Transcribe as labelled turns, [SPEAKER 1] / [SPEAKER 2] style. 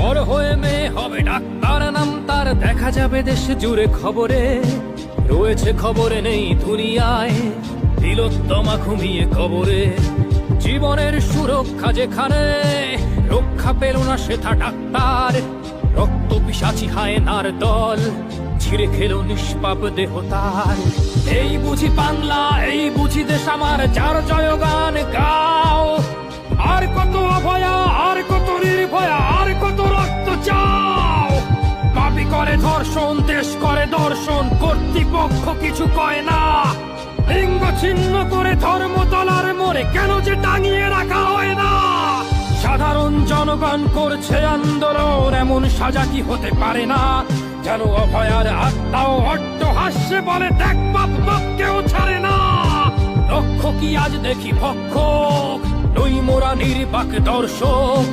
[SPEAKER 1] বড় হয়ে মেয়ে হবে ডাক্তার, নাম তার দেখা যাবে দেশ জুড়ে খবরে। রয়েছে খবরে নেই দুনিয়ায়, তিলোত্তমা ঘুমিয়ে কবরে। জীবনের সুরক্ষা যেখানে, রক্ষা পেল না সেথা ডাক্তার। রক্ত পিশাচি হায়নার দল, ছিঁড়ে খেলো নিষ্পাপ দেহ তার। এই বুঝি বাংলা, এই বুঝি দেশ আমার, যার জয়গান গাও। আর কত অভয়া, আর কত নির্ভয়া, আর কত রক্ত চাও। পাপি করে ধর্ষণ, দেশ করে দর্শন, কর্তৃপক্ষ কিছু কয় না। লিঙ্গ ছিন্ন করে ধর্মতলার মোড়ে কেন যে টাঙিয়ে রাখা হয় না। সাধারণ জনগণ করছে আন্দোলন, এমন সাজা কি হতে পারে না। যেন অভয়ার আত্মাও অট্টহাস্যে বলে, দেখ বাপ বাপ কেউ ছাড়ে না। লক্ষ্য কি আজ দেখি ভক্ষক, নই মোরা নির্বাক দর্শক।